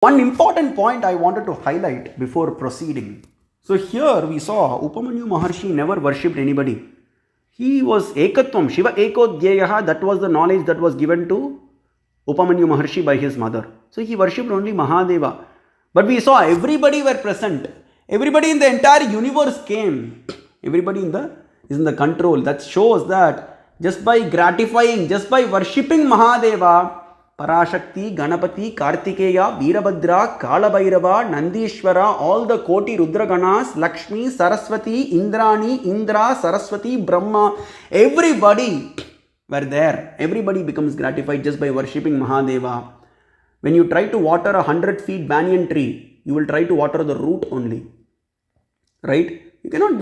One important point I wanted to highlight before proceeding. So here we saw Upamanyu Maharshi never worshipped anybody. He was Ekatvam, Shiva Ekodhyayaha, that was the knowledge that was given to Upamanyu Maharshi by his mother. So he worshipped only Mahadeva. But we saw everybody were present. Everybody in the entire universe came. Everybody is in the control. That shows that just by gratifying, just by worshipping Mahadeva, Parashakti, Ganapati, Kartikeya, Veerabhadra, Kalabhairava, Nandishwara, all the Koti Rudraganas, Lakshmi, Saraswati, Indrani, Indra, Saraswati, Brahma, everybody were there. Everybody becomes gratified just by worshipping Mahadeva. When you try to water 100 feet banyan tree, you will try to water the root only. Right? You cannot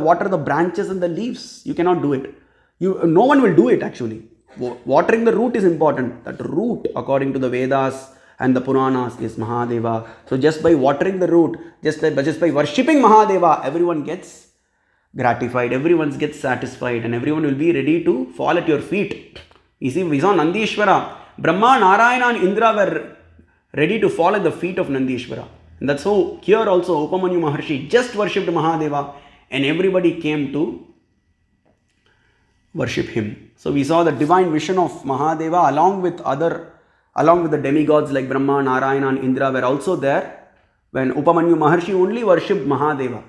water the branches and the leaves. You cannot do it. No one will do it actually. Watering the root is important. That root, according to the Vedas and the Puranas, is Mahadeva. So just by watering the root, just by worshipping Mahadeva, everyone gets gratified, everyone gets satisfied, and everyone will be ready to fall at your feet. We saw Nandishwara. Brahma, Narayana and Indra were ready to fall at the feet of Nandishwara. And that's how here also Upamanyu Maharshi just worshipped Mahadeva and everybody came to worship him. So we saw the divine vision of Mahadeva along with the demigods like Brahma, Narayana and Indra were also there when Upamanyu Maharshi only worshipped Mahadeva,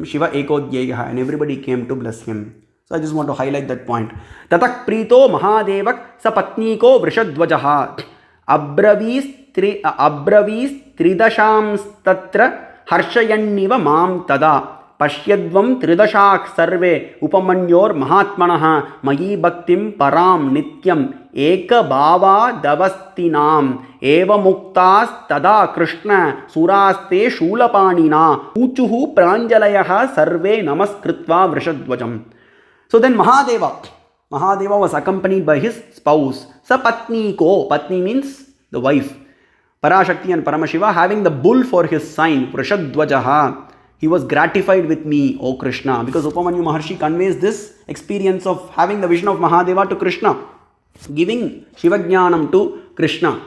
Shiva Ekodhyayaha, and everybody came to bless him. So I just want to highlight that point. Tatak prito Mahadevak sapatniko vrishadvajaha abravis tridasham tatra harshayanniva mam tada Pashyadvam tridashak sarve upamanyor mahatmanaha mayi bhaktim param nityam eka bhava davastinam eva muktas tada krishna suraste shulapanina uchuhu pranjalayaha sarve namaskritva vrishadvajam. So then Mahadeva was accompanied by his spouse. Sapatniko, Patni means the wife. Parashakti and Paramashiva having the bull for his sign, Vrishadvajaha. He was gratified with me, O Krishna, because Upamanyu Maharshi conveys this experience of having the vision of Mahadeva to Krishna, giving Shivajnanam to Krishna.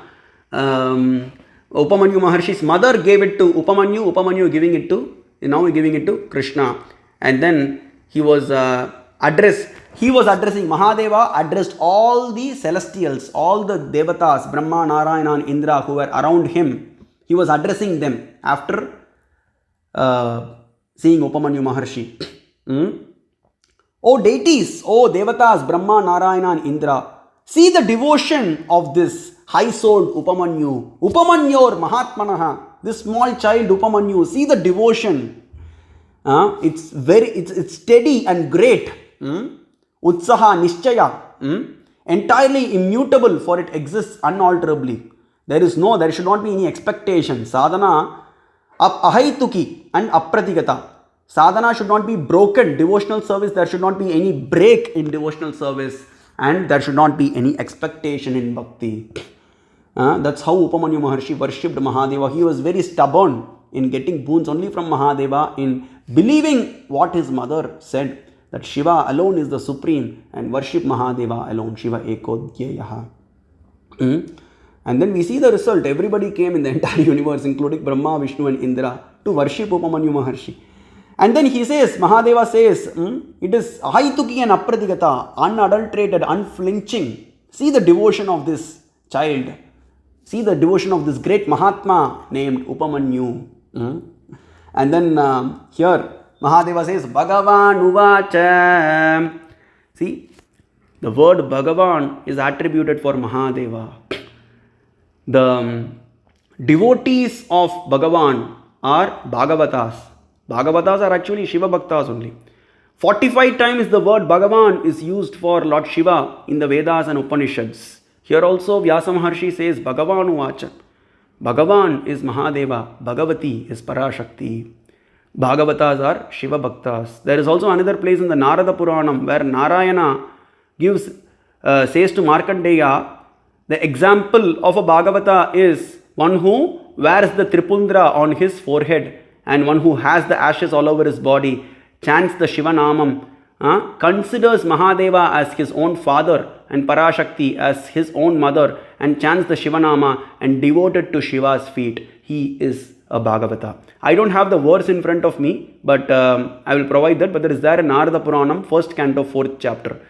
Upamanyu Maharshi's mother gave it to Upamanyu giving it to Krishna. And then he was addressing Mahadeva, addressed all the celestials, all the devatas, Brahma, Narayana and Indra who were around him. He was addressing them after seeing Upamanyu Maharshi. O deities, O devatas, Brahma, Narayana and Indra, see the devotion of this high-souled Upamanyu. Upamanyor Mahatmanaha, this small child Upamanyu, see the devotion. It's steady and great. Utsaha Nishchaya, entirely immutable, for it exists unalterably. There should not be any expectation. Sadhana ahaituki and apratigata. Sadhana should not be broken. Devotional service, there should not be any break in devotional service, and there should not be any expectation in bhakti. That's how Upamanyu Maharshi worshipped Mahadeva. He was very stubborn in getting boons only from Mahadeva, in believing what his mother said, that Shiva alone is the supreme, and worship Mahadeva alone, Shiva Ekodhyayaha. And then we see the result. Everybody came in the entire universe, including Brahma, Vishnu and Indra, to worship Upamanyu Maharshi. And then he says, Mahadeva says, it is ahaituki and apratigata, unadulterated, unflinching. See the devotion of this child. See the devotion of this great Mahatma named Upamanyu. And then here, Mahadeva says, Bhagavan Uvacha. See, the word Bhagavan is attributed for Mahadeva. The devotees of Bhagavan are Bhagavatas. Bhagavatas are actually Shiva Bhaktas only. 45 times the word Bhagavan is used for Lord Shiva in the Vedas and Upanishads. Here also Vyasa Maharshi says Bhagavan Uvacha. Bhagavan is Mahadeva, Bhagavati is Parashakti. Bhagavatas are Shiva Bhaktas. There is also another place in the Narada Puranam where Narayana says to Markandeya, the example of a Bhagavata is one who wears the Tripundra on his forehead and one who has the ashes all over his body, chants the Shiva Namam, considers Mahadeva as his own father and Parashakti as his own mother, and chants the Shivanama and devoted to Shiva's feet, he is a Bhagavata. I don't have the verse in front of me, but I will provide that. But there is there in Narada Puranam, 1st canto, 4th chapter.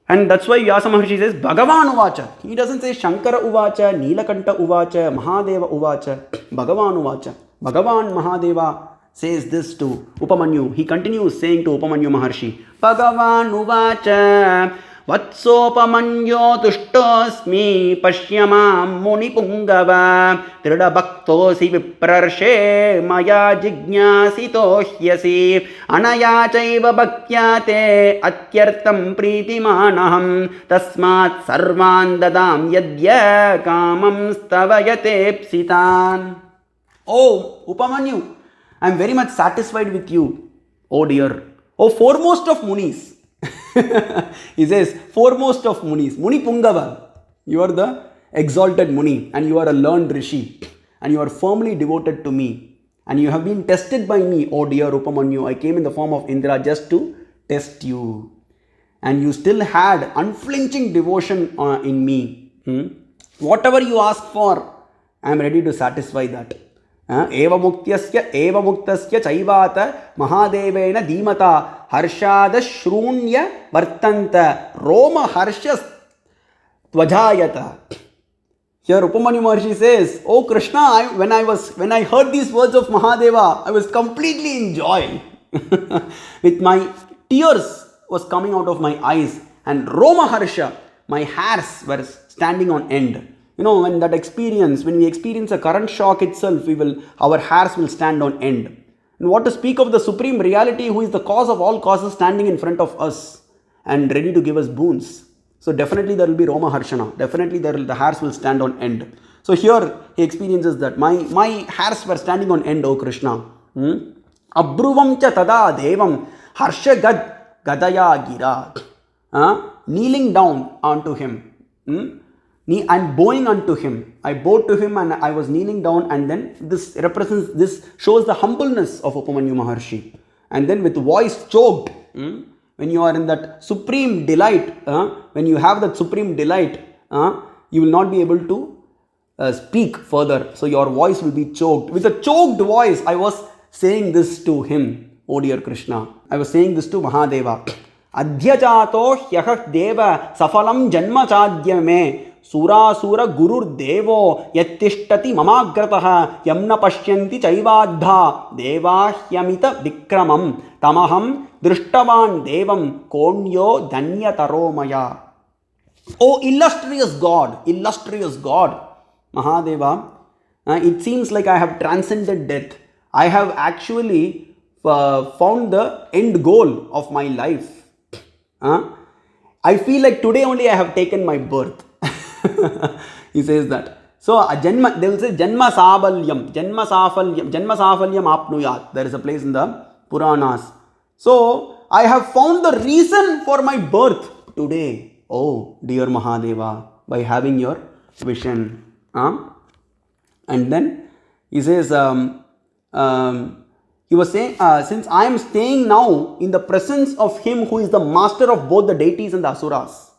And that's why Vyasa Maharshi says Bhagavan Uvacha. He doesn't say Shankara Uvacha, Nilakanta Uvacha, Mahadeva Uvacha. Bhagavan Uvacha. Bhagavan Mahadeva says this to Upamanyu. He continues saying to Upamanyu Maharshi, Bhagavan Uvacha Vatsopamanyo Tuštosmi Pashyamam Muni Pungava Trida Bhaktosi Viprarshe Maya Jignasito Hyasi Anaya Chaiva Bhaktyate Atyartam Pritimanaham Tasmat Sarvan Dadam Yadya Kamam Stavayate Psitan. Oh, Upamanyu, I am very much satisfied with you, oh dear. Oh, foremost of Munis. He says, foremost of Munis, Muni Pungava, you are the exalted Muni and you are a learned Rishi and you are firmly devoted to me and you have been tested by me, oh dear Upamanyu. I came in the form of Indra just to test you and you still had unflinching devotion in me. Whatever you ask for, I am ready to satisfy that. Eva muktasya chaivata mahadevena dhimata harshada shrunya vartanta roma harshas tvajayata. Here Upamanyu Maharshi says, oh Krishna, when I heard these words of Mahadeva, I was completely in joy. With my tears was coming out of my eyes and roma harsha, my hairs were standing on end. You know, when we experience a current shock itself, our hairs will stand on end. And what to speak of the Supreme Reality who is the cause of all causes standing in front of us and ready to give us boons. So definitely there will be Roma Harshana. Definitely the hairs will stand on end. So here he experiences that. My hairs were standing on end, O Krishna. Abruvam cha tada devam harsha gadaya gira. Kneeling down onto him. And bowing unto him. I bowed to him and I was kneeling down, and then this shows the humbleness of Upamanyu Maharshi. And then with voice choked, when you are in that supreme delight, when you have that supreme delight, you will not be able to speak further. So your voice will be choked. With a choked voice, I was saying this to him, O dear Krishna. I was saying this to Mahadeva. Adhyajato hyahak deva safalam janma chadya me Surasura Gurur Devo Yattishtati Mamagrataha Yamna Pashyanti Chaivadha Deva Hyamita Vikramam Tamaham Drishtavan Devam Konyo Danya Taromaya. Oh illustrious God, Mahadeva, it seems like I have transcended death. I have actually found the end goal of my life. I feel like today only I have taken my birth. He says that. So they will say Janma Safalyam Apnuyat. There is a place in the Puranas. So I have found the reason for my birth today. Oh dear Mahadeva, by having your vision. And then he says, he was saying, since I am staying now in the presence of him who is the master of both the deities and the asuras.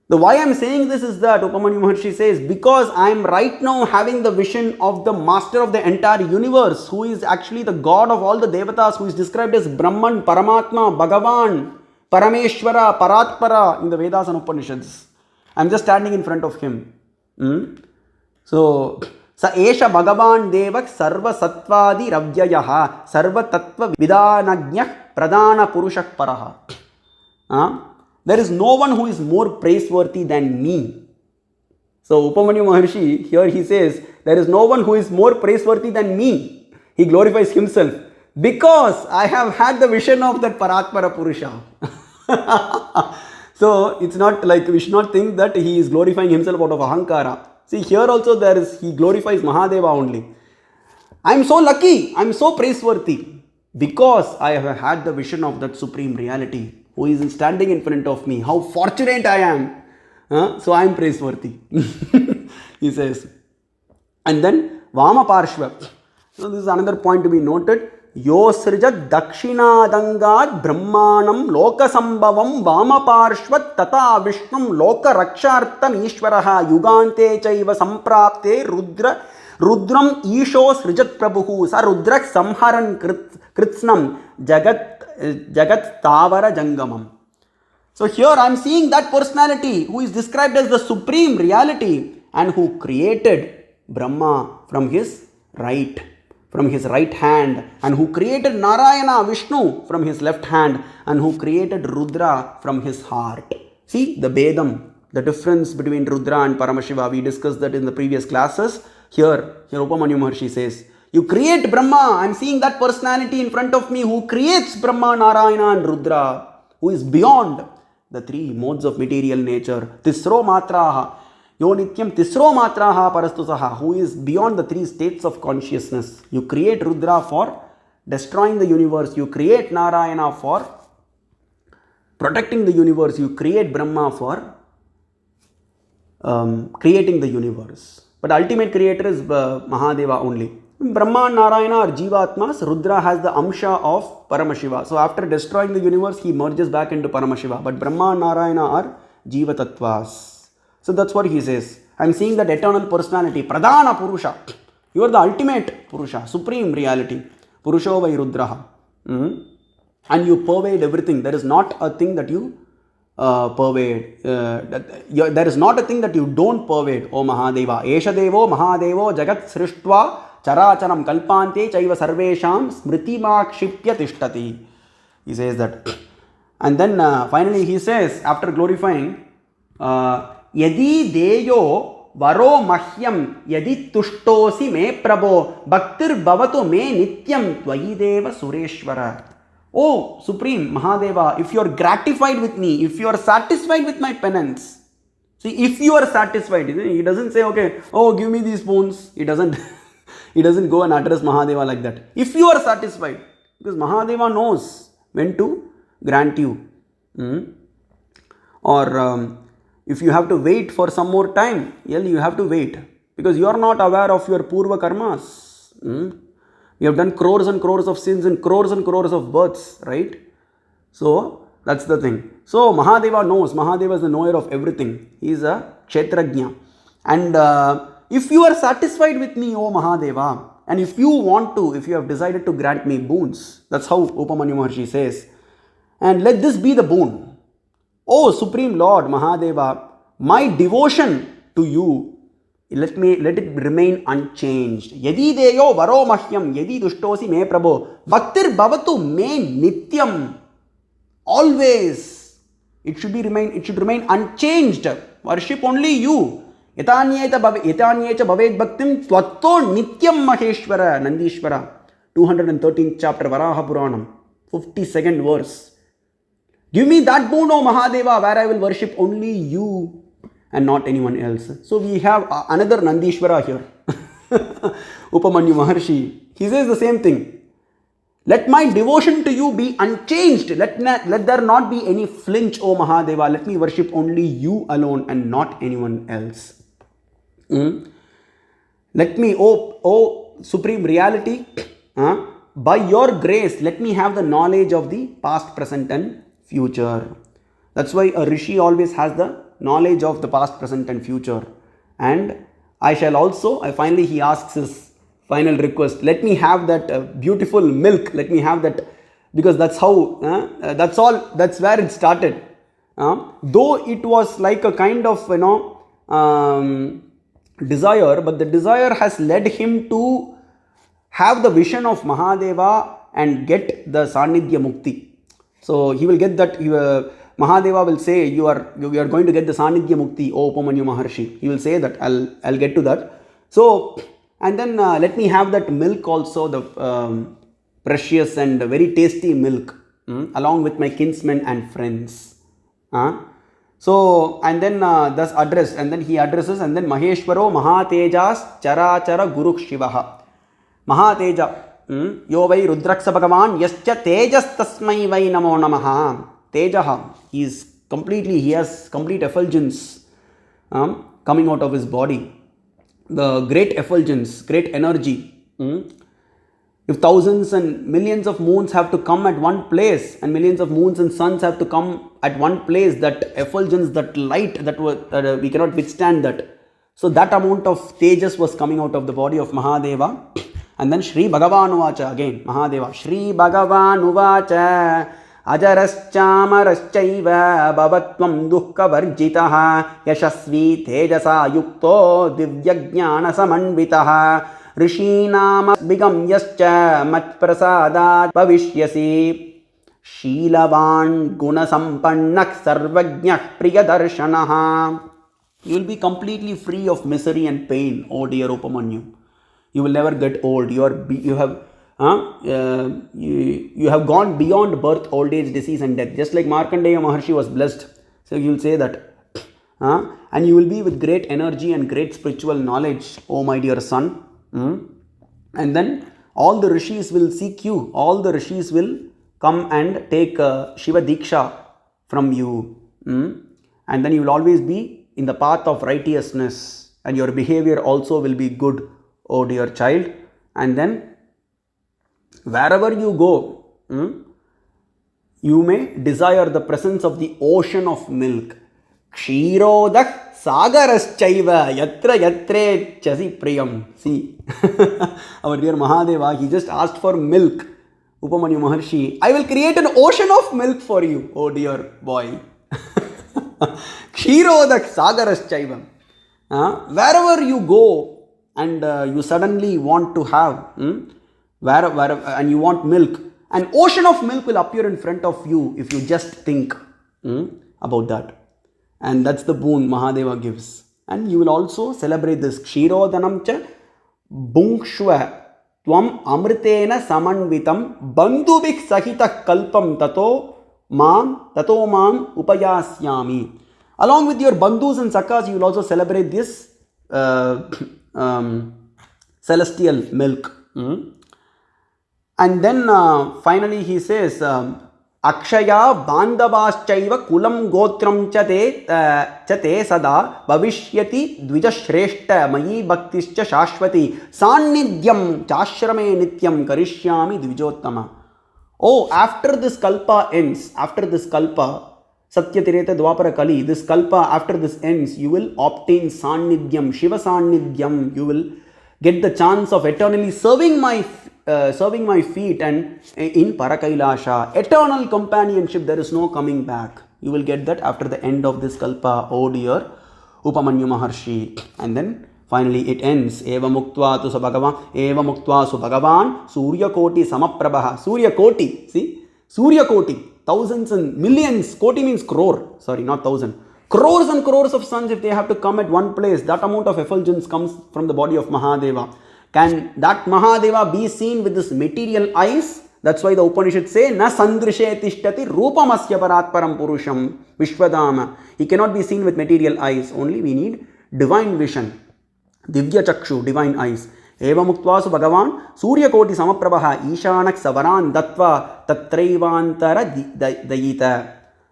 The why I am saying this is that Upamanyu Maharshi says, because I am right now having the vision of the master of the entire universe, who is actually the god of all the devatas, who is described as Brahman, Paramatma, Bhagavan, Parameshwara, Paratpara in the Vedas and Upanishads. I am just standing in front of him. So, Sa Esha Bhagavan Devak Sarva Sattvadi Ravyayaha Sarva Tattva Vidanagnyah Pradana Purushak Paraha. There is no one who is more praiseworthy than me. So Upamanyu Maharshi, here he says, there is no one who is more praiseworthy than me. He glorifies himself because I have had the vision of that Paratpara Purusha. So it's not like, we should not think that he is glorifying himself out of Ahankara. See, here also he glorifies Mahadeva only. I am so lucky, I am so praiseworthy because I have had the vision of that Supreme Reality who is standing in front of me. How fortunate I am. So I am praiseworthy. He says. And then Vama Parshva. So this is another point to be noted. योसृजत् दक्षिणादङ्गात् ब्रह्माणं लोकसम्भवं वामपार्श्वत् तथा विष्णुं लोकरक्षार्थमीश्वरः युगान्ते चैव सम्प्राप्ते रुद्रम् ईशो सृजत् प्रभुः स रुद्रः संहरन् कृत्स्नं जगत् स्थावर जङ्गमम्. So here I am seeing that personality who is described as the supreme reality and who created Brahma from his right hand, and who created Narayana Vishnu from his left hand, and who created Rudra from his heart. See the Bedam, the difference between Rudra and Paramashiva. We discussed that in the previous classes. Here Upamanyu Maharshi says, you create Brahma. I am seeing that personality in front of me who creates Brahma, Narayana and Rudra, who is beyond the three modes of material nature. Tisro matraha Yo nityam tisro matraha parastusaha, who is beyond the three states of consciousness. You create Rudra for destroying the universe. You create Narayana for protecting the universe. You create Brahma for creating the universe. But ultimate creator is Mahadeva only. Brahma and Narayana are Jivatmas. Rudra has the Amsha of Paramashiva. So after destroying the universe, he merges back into Paramashiva. But Brahma and Narayana are Jivatattvas. So that's what he says. I am seeing that eternal personality, Pradhana Purusha. You are the ultimate Purusha, supreme reality. Purusho vai Rudraha. And you pervade everything. There is not a thing that you pervade. There is not a thing that you don't pervade, O Mahadeva. Esha Devo Mahadevo Jagat Srishtva Characharam Kalpante Chaiva Sarvesham Smritimakshipya Tishtati. He says that. And then finally he says, after glorifying, Yadi deyo varo mahyam yadi tushtosi me prabho bhaktir bhavatu me nityam tvayideva sureshvara. Oh Supreme Mahadeva, if you are gratified with me, if you are satisfied with my penance. See, if you are satisfied, he doesn't say, okay, oh, give me these spoons. He doesn't go and address Mahadeva like that. If you are satisfied, because Mahadeva knows when to grant you. Or if you have to wait for some more time, you have to wait. Because you are not aware of your purva karmas. You have done crores and crores of sins and crores of births, right? So, that's the thing. So, Mahadeva knows. Mahadeva is the knower of everything. He is a Kshetrajna. And if you are satisfied with me, O Mahadeva, and if you want to, if you have decided to grant me boons, that's how Upamanyu Maharshi says, and let this be the boon. O Supreme Lord Mahadeva, my devotion to you, let it remain unchanged. Yadi deyo varo mahyam yadi dushtosi me prabho bhaktir bhavatu me nityam. Always it should remain unchanged. Worship only you. Yatanyeta bhaved bhaktim tvatto nityam maheshwara Nandishwara. 213th chapter Varaha Puranam, 52nd verse. Give me that boon, O Mahadeva, where I will worship only you and not anyone else. So we have another Nandishwara here. Upamanyu Maharshi. He says the same thing. Let my devotion to you be unchanged. Let there not be any flinch, O Mahadeva. Let me worship only you alone and not anyone else. Let me, O Supreme Reality, by your grace, let me have the knowledge of the past, present and future. That's why a Rishi always has the knowledge of the past, present and future. And finally he asks his final request, let me have that beautiful milk, let me have that, because that's how, that's where it started. Though it was like a kind of, desire, but the desire has led him to have the vision of Mahadeva and get the Sanidhya Mukti. So he will get that, Mahadeva will say, you are going to get the Sanidhya Mukti, O Upamanyu Maharshi. He will say that, I'll get to that. So, and then let me have that milk also, the precious and very tasty milk, along with my kinsmen and friends. So, and then thus addressed, and then he addresses, and then Maheshwaro Mahatejas Charachara Guru Shivaha. Mahateja. Yo vai Rudraksa Bhagavan yascha tejas tasmai vai namo namaha. Tejaha. He has complete effulgence coming out of his body. The great effulgence, great energy. You If thousands and millions of moons have to come at one place, and millions of moons and suns have to come at one place, that effulgence, that light, that we cannot withstand that. So that amount of tejas was coming out of the body of Mahadeva. And then Shri Bhagavan Uvacha, again Mahadeva, Shri Bhagavan Uvacha Ajaraschamaraschaiva Bhavatvam Dukkha Varjitaha Yashasvi Tejasa Yukto Divyajnana Samanvitaha Rishinama Bigam Yascha Matprasadat Bhavishyasi Sheelavan Gunasampannak Sarvajnyak Priyadarshanaha. You will be completely free of misery and pain, oh dear Upamanyu. You will never get old. You have gone beyond birth, old age, disease and death. Just like Markandeya Maharshi was blessed. So you will say that. And you will be with great energy and great spiritual knowledge, oh my dear son. And then all the rishis will seek you. All the rishis will come and take Shiva Diksha from you. And then you will always be in the path of righteousness. And your behavior also will be good, oh dear child. And then wherever you go, you may desire the presence of the ocean of milk. Kshirodak Sagaraschaiva Yatra Yatre Chasi Priyam. See, our dear Mahadeva, he just asked for milk. Upamanyu Maharshi, I will create an ocean of milk for you, oh dear boy. Kshirodak Sagaraschaiva. Wherever you go and you suddenly want to have, and you want milk, an ocean of milk will appear in front of you if you just think about that. And that's the boon Mahadeva gives. And you will also celebrate this. Kshirodanam cha bhungshva tvam amritena samanvitam bandhubhik sahita kalpam tato mam upayasyami. Along with your bandhus and sakas, you will also celebrate this celestial milk. And then finally he says, Akshaya bandavaschaiva kulam gotram chate sada bhavishyati dvijashreshta mayi bhaktischa shashvati sannidhyam chashrame nityam karishyami dvijottama. Oh, after this kalpa ends, after this kalpa, Satyatireta Dwapara Kali, this kalpa, after this ends, you will obtain sannidhyam, Shiva sannidhyam. You will get the chance of eternally serving my feet and in Parakailasha. Eternal companionship, there is no coming back. You will get that after the end of this kalpa, oh dear Upamanyu Maharshi. And then finally it ends. Eva muktva su bhagavan Surya Koti Samaprabha. Surya Koti, see? Surya Koti. Thousands and millions, koti means crore, sorry, not thousand. Crores and crores of suns, if they have to come at one place, that amount of effulgence comes from the body of Mahadeva. Can that Mahadeva be seen with this material eyes? That's why the Upanishads say, Na sandrishe tishtati rupamasya paratparam purusham vishwadama. He cannot be seen with material eyes, only we need divine vision. Divya chakshu, divine eyes. Eva muktvasu bhagavan Surya Koti Samaprabha Ishanak Savaran Dattva Tatraivantara Dayita.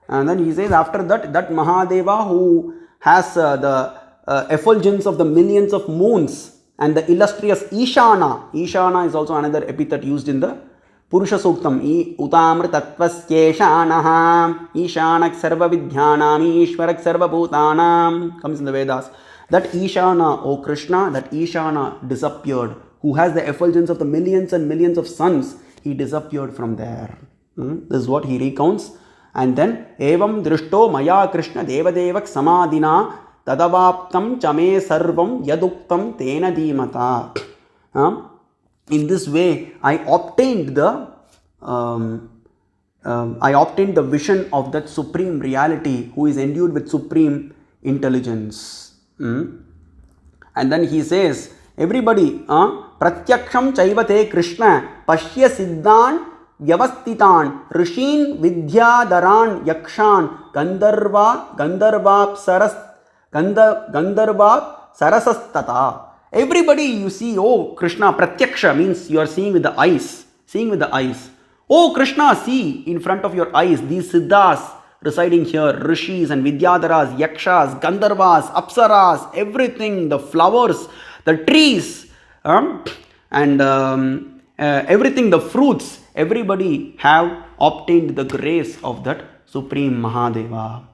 And then he says after that, that Mahadeva who has the effulgence of the millions of moons and the illustrious Ishana. Ishana is also another epithet used in the Purusha Suktam. Utamritatvaskyeshanaha Ishanak Sarva Vidhyanam Ishwarak Sarva Bhutanam comes in the Vedas. That Ishana, O Krishna, that Ishana disappeared. Who has the effulgence of the millions and millions of suns, he disappeared from there. This is what he recounts. And then, Evam Drishto Maya Krishna Devadevak Samadina Tadavaptam Chame Sarvam Yaduktam Tena Dhimata. In this way, I obtained the vision of that supreme reality who is endued with supreme intelligence. And then he says, everybody, Pratyaksham Chaivate Krishna Pashya Siddhan Vyavastitan Rishin Vidyadaran Yakshan Gandharva Sarasastata. Everybody you see, oh Krishna, Pratyaksha means you are seeing with the eyes. Seeing with the eyes. Oh Krishna, see in front of your eyes these Siddhas residing here, Rishis and Vidyadharas, Yakshas, Gandharvas, Apsaras, everything, the flowers, the trees, and everything, the fruits, everybody have obtained the grace of that Supreme Mahadeva.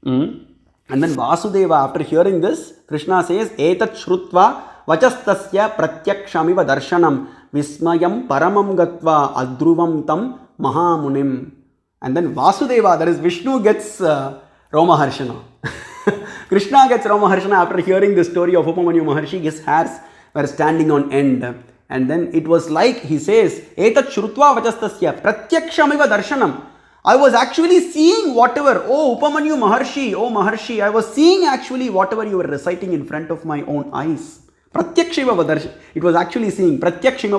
And then Vasudeva, after hearing this, Krishna says, Etat Shrutva Vachastasya Pratyakshamiva Darshanam Vismayam Paramam Gatva Adruvam Tam Mahamunim. And then Vasudeva, that is Vishnu, gets Romaharshana. Krishna gets Romaharshana after hearing the story of Upamanyu Maharshi. His hairs were standing on end. And then it was like, he says, Etat Shrutva Vachastasya Pratyakshamiva Darshanam. I was actually seeing whatever, oh Upamanyu Maharshi, oh Maharshi, I was seeing actually whatever you were reciting in front of my own eyes. Pratyaksham iva darshanam. It was actually seeing Pratyaksham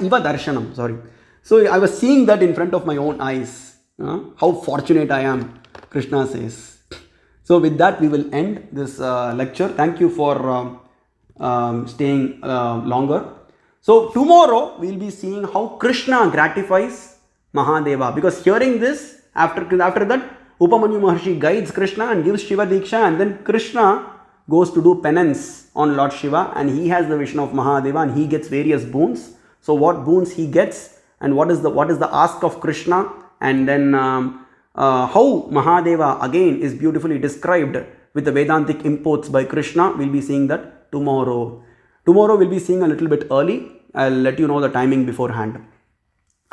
iva darshanam. Sorry. So I was seeing that in front of my own eyes. How fortunate I am, Krishna says. So with that we will end this lecture. Thank you for staying longer. So tomorrow we will be seeing how Krishna gratifies Mahadeva, because hearing this, after that, Upamanyu Maharshi guides Krishna and gives Shiva Diksha, and then Krishna goes to do penance on Lord Shiva, and he has the vision of Mahadeva and he gets various boons. So what boons he gets, and what is the ask of Krishna, and then how Mahadeva again is beautifully described with the Vedantic imports by Krishna. We'll be seeing that tomorrow. Tomorrow we'll be seeing a little bit early. I'll let you know the timing beforehand.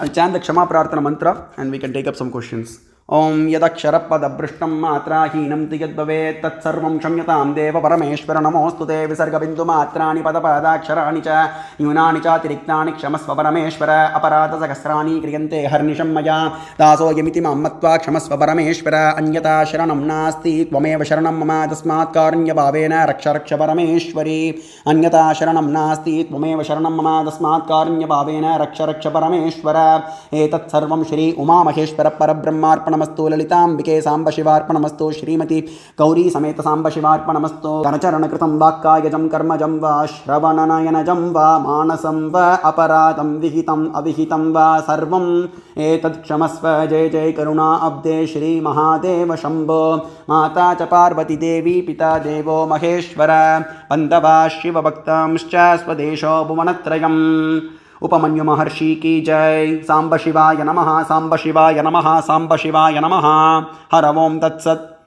I'll chant the Kshama Prarthana mantra and we can take up some questions. Om Yadaksharapadabrishtam Matrahinam Tiyadbhavet Tat Sarvam Shamyatam Deva Parameshwara Namostute Visarga Bindu Matrani Padapadaksharani Cha Yunani Cha Tiriktani Kshamasva Parameshwara Aparata Sakasrani Kriyante Harnisham Maya Daso Yamiti Mammatva Kshamasva Parameshwara Anyata Sharanam Nasti Tvameva Sharanam Mama Tasmat Karnya Bhavena Raksharaksha Parameshwari Anyata Sharanam Nasti Tvameva Sharanam Mama Tasmat Karnya Bhavena Raksharaksha Parameshwara Etat Sarvam Shri Uma Maheshwara Parabrahmarpanam Namastu Lalitambike Samba Shivarpanamastu Shrimati Gauri Sameta Samba Shivarpanamastu Kanacharanakritam Vakkayajam Karmajam Va Shravananayanajam Va Manasam Va Aparatam Vihitam Avihitam Va Sarvam Etad Kshamasva Jai Jai Karuna Abde Shri Mahadeva Shambho Mata Cha Parvati Devi Pita Devo Maheshwara Pandava Shiva Bhaktamscha Swadesho Bhuvanatrayam Upamanyu Maharshi ki jai. Samba Shivaya Namaha, Samba Shivaya Namaha, Samba Shivaya Namaha. Hara Om Tat Sat.